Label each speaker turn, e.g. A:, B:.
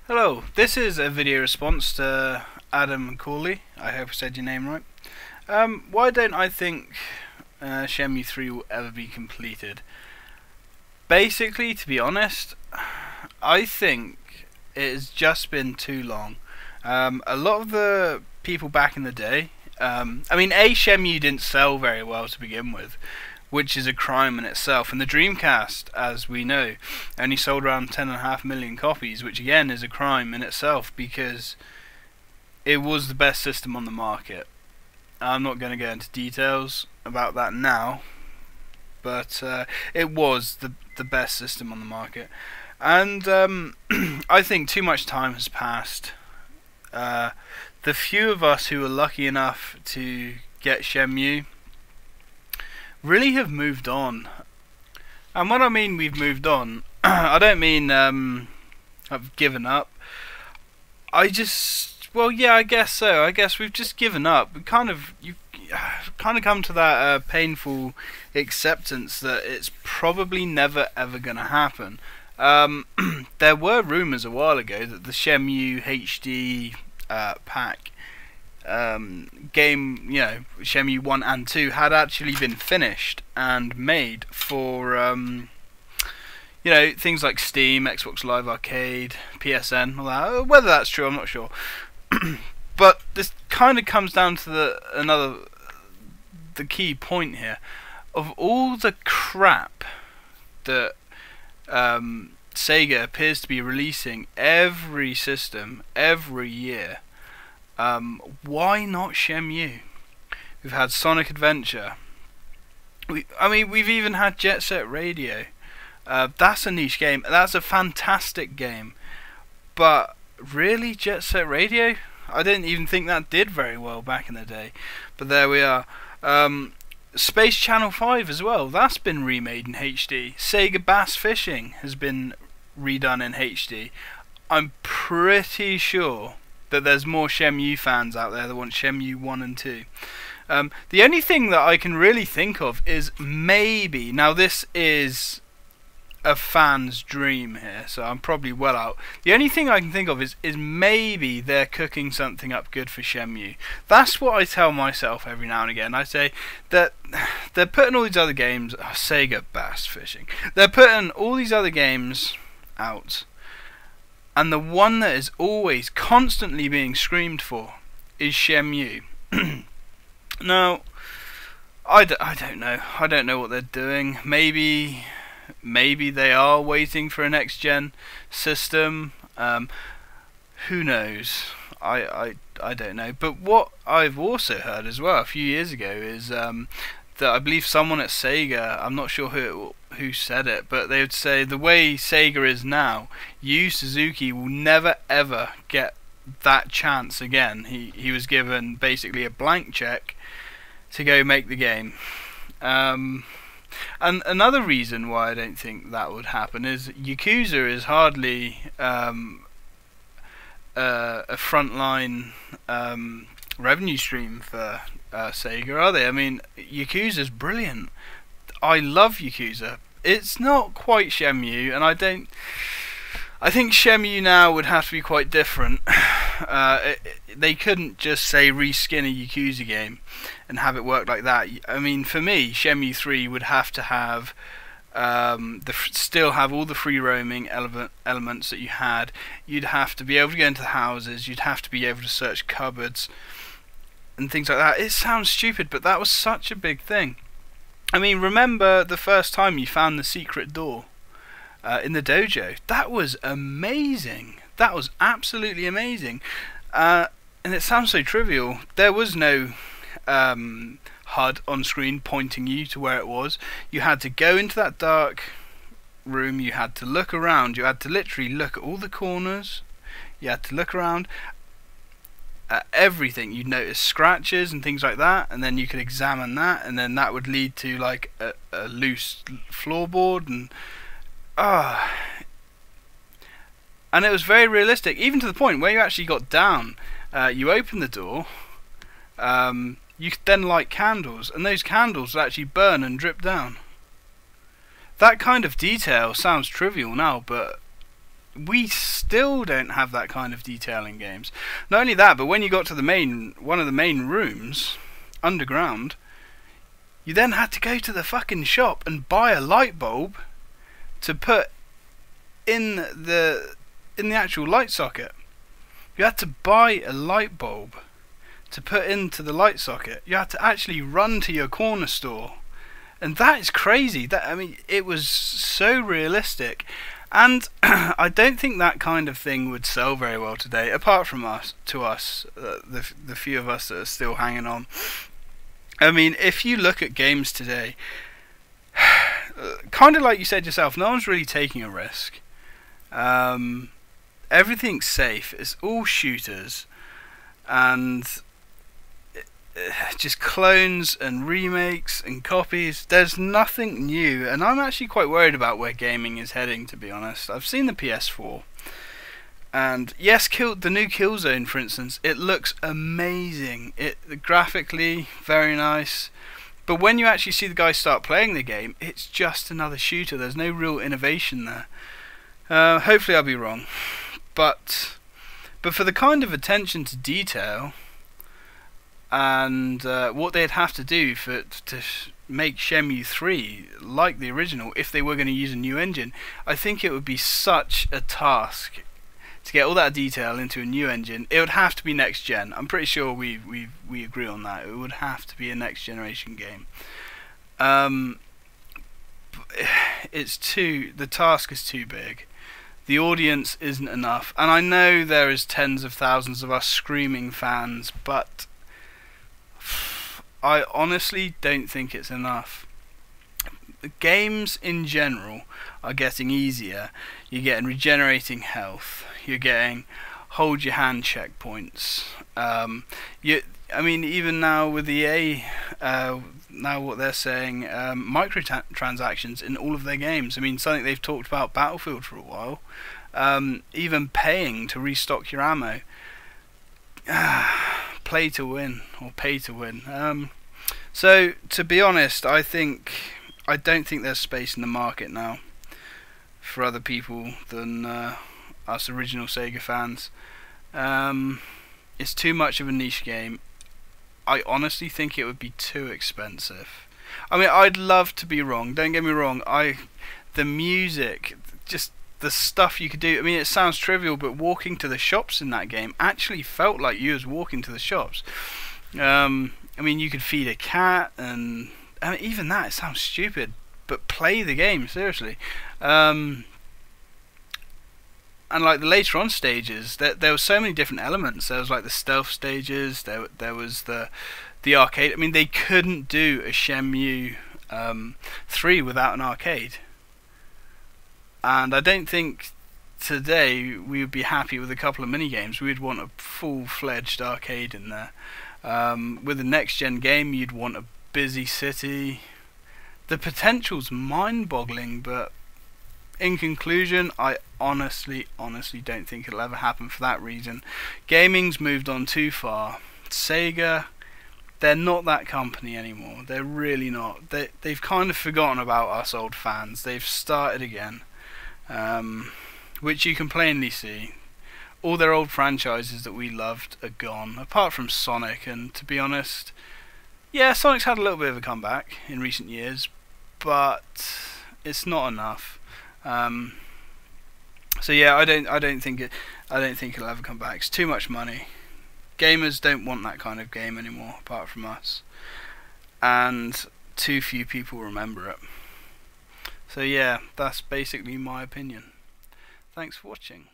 A: Hello, this is a video response to Adam Corley. I hope I said your name right. Why don't I think Shenmue 3 will ever be completed? Basically, to be honest, I think it has just been too long. A lot of the people back in the day, Shenmue didn't sell very well to begin with, which is a crime in itself. And the Dreamcast, as we know, only sold around 10.5 million copies, which again is a crime in itself because it was the best system on the market. I'm not going to go into details about that now, but it was the best system on the market. And I think too much time has passed. The few of us who were lucky enough to get Shenmue really have moved on. And when I mean we've moved on, I don't mean I've given up. I guess so. I guess we've just given up. You've kind of come to that painful acceptance that it's probably never ever going to happen. There were rumours a while ago that the Shenmue HD pack game, Shenmue 1 and 2 had actually been finished and made for things like Steam, Xbox Live Arcade, PSN, all that. Whether that's true, I'm not sure. But this kind of comes down to the key point here. Of all the crap that Sega appears to be releasing every system, every year, why not Shenmue? We've had Sonic Adventure. We've even had Jet Set Radio. That's a niche game. That's a fantastic game. But really, Jet Set Radio? I didn't even think that did very well back in the day. But there we are. Space Channel 5 as well. That's been remade in HD. Sega Bass Fishing has been redone in HD. I'm pretty sure that there's more Shenmue fans out there that want Shenmue 1 and 2. The only thing that I can really think of is maybe, now this is a fan's dream here, so I'm probably well out. The only thing I can think of is maybe they're cooking something up good for Shenmue. That's what I tell myself every now and again. I say that they're putting all these other games, Sega Bass Fishing, they're putting all these other games out, and the one that is always constantly being screamed for is Shenmue. Now, I don't know. I don't know what they're doing. Maybe they are waiting for a next gen system. Who knows? I don't know. But what I've also heard as well a few years ago is that I believe someone at Sega, I'm not sure who said it, but they would say the way Sega is now, Yu Suzuki will never ever get that chance again. He was given basically a blank check to go make the game. And another reason why I don't think that would happen is Yakuza is hardly a frontline revenue stream for Sega, are they? I mean, Yakuza's brilliant. I love Yakuza. It's not quite Shenmue, and I think Shenmue now would have to be quite different. They couldn't just say reskin a Yakuza game and have it work like that. I mean, for me, Shenmue 3 would have to have still have all the free roaming elements that you had. You'd have to be able to go into the houses. You'd have to be able to search cupboards and things like that. It sounds stupid, but that was such a big thing. I mean, remember the first time you found the secret door in the dojo? That was amazing. That was absolutely amazing. And it sounds so trivial. There was no HUD on screen pointing you to where it was. You had to go into that dark room. You had to look around. You had to literally look at all the corners. You had to look around at everything. You'd notice scratches and things like that, and then you could examine that, and then that would lead to like a loose floorboard, and and it was very realistic, even to the point where you actually got down, you opened the door, you could then light candles, and those candles would actually burn and drip down. That kind of detail sounds trivial now, but we still still don't have that kind of detail in games. Not only that, but when you got to one of the main rooms underground, you then had to go to the fucking shop and buy a light bulb to put in the actual light socket. You had to buy a light bulb to put into the light socket. You had to actually run to your corner store, and that is crazy. It was so realistic, and I don't think that kind of thing would sell very well today. Apart from the few of us that are still hanging on. I mean, if you look at games today, kind of like you said yourself, no one's really taking a risk. Everything's safe. It's all shooters, and just clones and remakes and copies. There's nothing new, and I'm actually quite worried about where gaming is heading, to be honest. I've seen the PS4, and yes, the new Killzone, for instance, it looks amazing. Graphically very nice, but when you actually see the guys start playing the game, it's just another shooter. There's no real innovation there. Hopefully I'll be wrong, but for the kind of attention to detail and what they'd have to do to make Shenmue 3 like the original, if they were going to use a new engine, I think it would be such a task to get all that detail into a new engine. It would have to be next gen. I'm pretty sure we agree on that. It would have to be a next generation game. The task is too big. The audience isn't enough, and I know there is tens of thousands of us screaming fans, but I honestly don't think it's enough. Games in general are getting easier. You're getting regenerating health. You're getting hold your hand checkpoints. Even now with EA, now what they're saying, microtransactions in all of their games. I mean, something they've talked about Battlefield for a while. Even paying to restock your ammo. Play to win, or pay to win. So to be honest, I don't think there's space in the market now for other people than us original Sega fans. It's too much of a niche game. I honestly think it would be too expensive. I mean, I'd love to be wrong. Don't get me wrong. The music, just the stuff you could do. I mean, it sounds trivial, but walking to the shops in that game actually felt like you was walking to the shops. I mean, you could feed a cat, and even that, it sounds stupid, but play the game, seriously. And like the later on stages, there were so many different elements. There was like the stealth stages, there was the arcade. I mean, they couldn't do a Shenmue 3 without an arcade. And I don't think today we would be happy with a couple of minigames. We'd want a full-fledged arcade in there. With a next-gen game, you'd want a busy city. The potential's mind-boggling, but in conclusion, I honestly don't think it'll ever happen for that reason. Gaming's moved on too far. Sega, they're not that company anymore. They're really not. They've kind of forgotten about us old fans. They've started again, which you can plainly see. All their old franchises that we loved are gone, apart from Sonic, and to be honest, yeah, Sonic's had a little bit of a comeback in recent years, but it's not enough. So yeah, I don't think it'll ever come back. It's too much money. Gamers don't want that kind of game anymore, apart from us, and too few people remember it. So yeah, that's basically my opinion. Thanks for watching.